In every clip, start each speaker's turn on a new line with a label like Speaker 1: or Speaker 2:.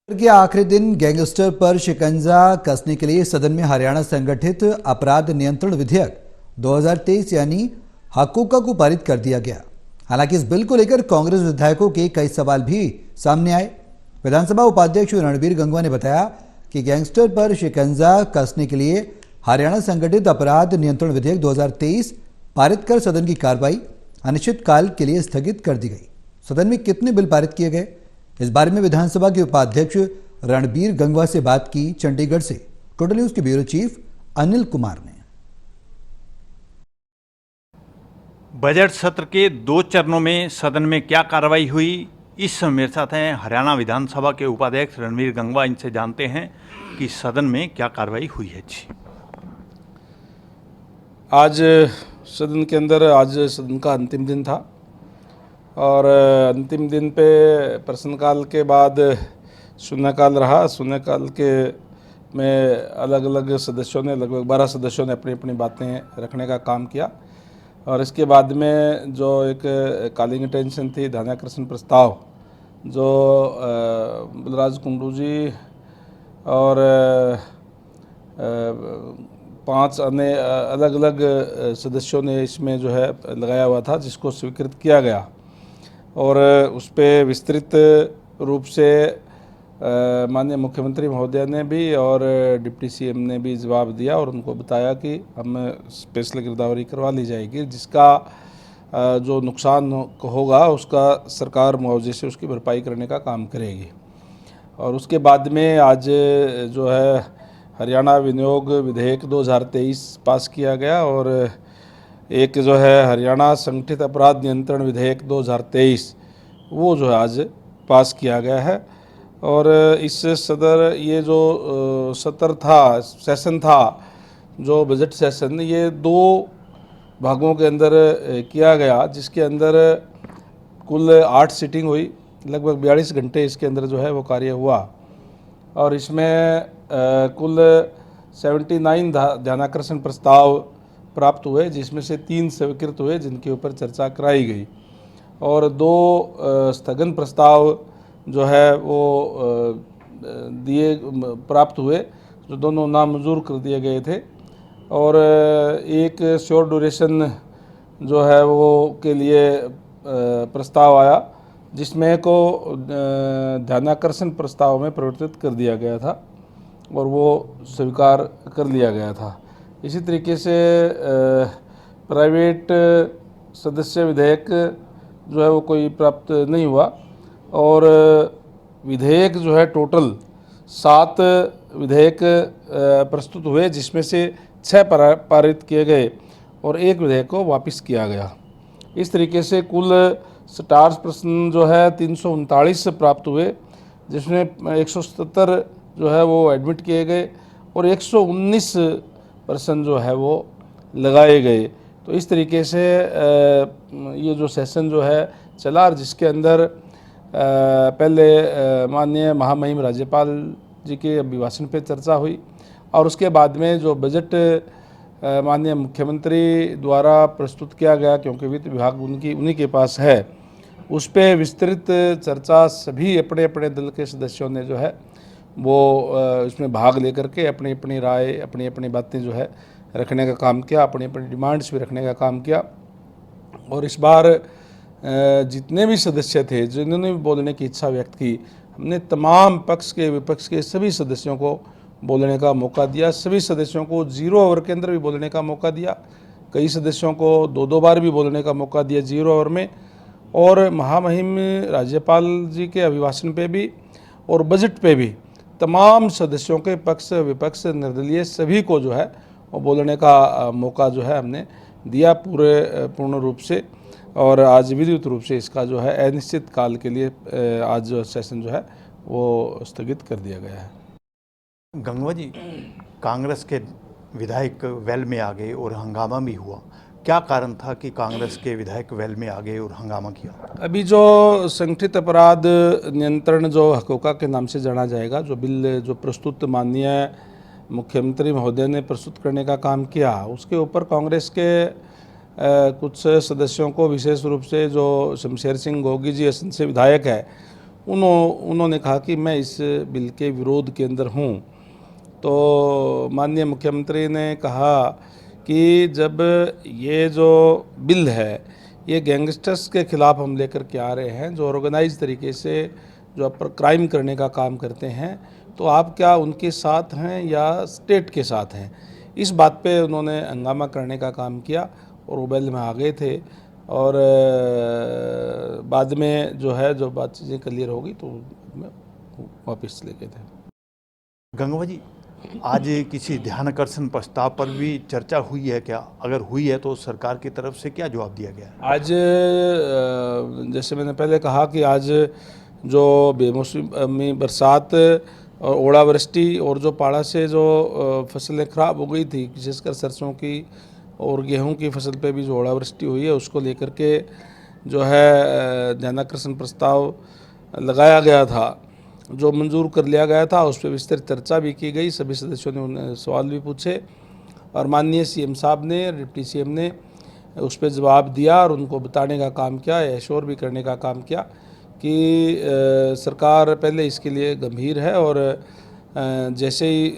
Speaker 1: के आखिरी दिन गैंगस्टर पर शिकंजा कसने के लिए सदन में हरियाणा संगठित अपराध नियंत्रण विधेयक 2023 यानी हकोका को पारित कर दिया गया। हालांकि इस बिल को लेकर कांग्रेस विधायकों के कई सवाल भी सामने आए। विधानसभा उपाध्यक्ष रणबीर गंगवा ने बताया कि गैंगस्टर पर शिकंजा कसने के लिए हरियाणा संगठित अपराध नियंत्रण विधेयक 2023 पारित कर सदन की कार्रवाई अनिश्चितकाल के लिए स्थगित कर दी गई। सदन में कितने बिल पारित किए गए, इस बारे में विधानसभा के उपाध्यक्ष रणबीर गंगवा से बात की चंडीगढ़ से टोटल न्यूज के ब्यूरो चीफ अनिल कुमार ने।
Speaker 2: बजट सत्र के 2 चरणों में सदन में क्या कार्रवाई हुई, इस समय मेरे साथ हैं हरियाणा विधानसभा के उपाध्यक्ष रणबीर गंगवा। इनसे जानते हैं कि सदन में क्या कार्रवाई हुई है। जी,
Speaker 3: आज सदन के अंदर आज सदन का अंतिम दिन था और अंतिम दिन पे प्रश्नकाल के बाद शून्यकाल रहा। शून्यकाल के में अलग अलग सदस्यों ने लगभग 12 सदस्यों ने अपनी अपनी बातें रखने का काम किया और इसके बाद में जो एक कॉलिंग अटेंशन थी, ध्यानाकर्षण प्रस्ताव जो बलराज कुंडू जी और 5 अन्य अलग अलग सदस्यों ने इसमें जो है लगाया हुआ था, जिसको स्वीकृत किया गया और उस पर विस्तृत रूप से माननीय मुख्यमंत्री महोदय ने भी और डिप्टी सीएम ने भी जवाब दिया और उनको बताया कि हम स्पेशल गिरदावरी करवा ली जाएगी, जिसका जो नुकसान होगा उसका सरकार मुआवजे से उसकी भरपाई करने का काम करेगी। और उसके बाद में आज जो है हरियाणा विनियोग विधेयक 2023 पास किया गया और एक जो है हरियाणा संगठित अपराध नियंत्रण विधेयक 2023 वो जो है आज पास किया गया है। और इस सदर ये जो सत्र था, सेशन था, जो बजट सेशन, ये 2 भागों के अंदर किया गया, जिसके अंदर कुल 8 सीटिंग हुई। लगभग 42 घंटे इसके अंदर जो है वो कार्य हुआ और इसमें कुल 79 ध्यानाकर्षण प्रस्ताव प्राप्त हुए, जिसमें से 3 स्वीकृत हुए जिनके ऊपर चर्चा कराई गई और 2 स्थगन प्रस्ताव जो है वो प्राप्त हुए, जो दोनों नामंजूर कर दिए गए थे और एक श्योर ड्यूरेशन जो है वो के लिए प्रस्ताव आया, जिसमें को ध्यानाकर्षण प्रस्ताव में परिवर्तित कर दिया गया था और वो स्वीकार कर लिया गया था। इसी तरीके से प्राइवेट सदस्य विधेयक जो है वो कोई प्राप्त नहीं हुआ और विधेयक जो है टोटल 7 विधेयक प्रस्तुत हुए, जिसमें से 6 पारित किए गए और 1 विधेयक को वापस किया गया। इस तरीके से कुल स्टार्स प्रश्न जो है 339 प्राप्त हुए, जिसमें 177 जो है वो एडमिट किए गए और 119 प्रश्न जो है वो लगाए गए। तो इस तरीके से ये जो सेशन जो है चला और जिसके अंदर पहले माननीय महामहिम राज्यपाल जी के अभिभाषण पे चर्चा हुई और उसके बाद में जो बजट माननीय मुख्यमंत्री द्वारा प्रस्तुत किया गया, क्योंकि वित्त विभाग उन्हीं के पास है, उस पर विस्तृत चर्चा सभी अपने अपने दल के सदस्यों ने जो है वो इसमें भाग लेकर के अपनी अपनी राय, अपनी अपनी बातें जो है रखने का काम किया, अपनी अपनी डिमांड्स भी रखने का काम किया। और इस बार जितने भी सदस्य थे जिन्होंने भी बोलने की इच्छा व्यक्त की, हमने तमाम पक्ष के विपक्ष के सभी सदस्यों को बोलने का मौका दिया। सभी सदस्यों को 0 ओवर के अंदर भी बोलने का मौका दिया, कई सदस्यों को 2-2 बार भी बोलने का मौका दिया 0 ओवर में। और महामहिम राज्यपाल जी के अभिभाषण पे भी और बजट पे भी तमाम सदस्यों के पक्ष विपक्ष निर्दलीय सभी को जो है वो बोलने का मौका जो है हमने दिया पूर्ण रूप से। और आज विधिवत रूप से इसका जो है अनिश्चित काल के लिए आज जो सेशन जो है वो स्थगित कर दिया गया है।
Speaker 2: गंगवा जी, कांग्रेस के विधायक वेल में आ गए और हंगामा भी हुआ, क्या कारण था कि कांग्रेस के विधायक वेल में आ गए और हंगामा किया?
Speaker 3: अभी जो संगठित अपराध नियंत्रण जो हकोका के नाम से जाना जाएगा, जो बिल जो प्रस्तुत माननीय मुख्यमंत्री महोदय ने प्रस्तुत करने का काम किया, उसके ऊपर कांग्रेस के कुछ सदस्यों को, विशेष रूप से जो शमशेर सिंह गोगी जी असंध से विधायक है, उन्होंने कहा कि मैं इस बिल के विरोध के अंदर हूँ। तो माननीय मुख्यमंत्री ने कहा कि जब ये जो बिल है ये गैंगस्टर्स के खिलाफ हम लेकर के आ रहे हैं, जो ऑर्गेनाइज तरीके से जो अपर क्राइम करने का काम करते हैं, तो आप क्या उनके साथ हैं या स्टेट के साथ हैं? इस बात पे उन्होंने हंगामा करने का काम किया और वो बैल में आ गए थे। और बाद में जो बात चीज़ें क्लियर होगी तो मैं वापस ले गए थे।
Speaker 2: गंगवा जी, आज किसी ध्यानाकर्षण प्रस्ताव पर भी चर्चा हुई है क्या? अगर हुई है तो सरकार की तरफ से क्या जवाब दिया गया है?
Speaker 3: आज जैसे मैंने पहले कहा कि आज जो बेमौसमी बरसात और ओलावृष्टि और जो पाड़ा से जो फसलें खराब हो गई थी, विशेषकर सरसों की और गेहूं की फसल पे भी जो ओलावृष्टि हुई है, उसको लेकर के जो है ध्यानाकर्षण प्रस्ताव लगाया गया था, जो मंजूर कर लिया गया था। उस पर विस्तृत चर्चा भी की गई, सभी सदस्यों ने उन्हें सवाल भी पूछे और माननीय सीएम साहब ने, डिप्टी सीएम ने उस पर जवाब दिया और उनको बताने का काम किया, एश्योर भी करने का काम किया कि सरकार पहले इसके लिए गंभीर है और जैसे ही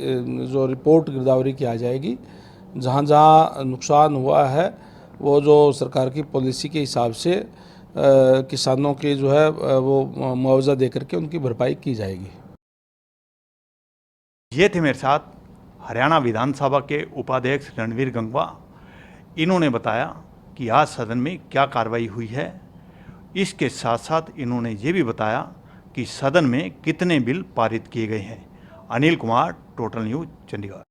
Speaker 3: जो रिपोर्ट गिरदावरी की आ जाएगी, जहाँ जहाँ नुकसान हुआ है वो जो सरकार की पॉलिसी के हिसाब से किसानों के जो है वो मुआवजा दे करके उनकी भरपाई की जाएगी।
Speaker 2: ये थे मेरे साथ हरियाणा विधानसभा के उपाध्यक्ष रणवीर गंगवा। इन्होंने बताया कि आज सदन में क्या कार्रवाई हुई है। इसके साथ साथ इन्होंने ये भी बताया कि सदन में कितने बिल पारित किए गए हैं। Anil Kumar, total news, Chandigarh.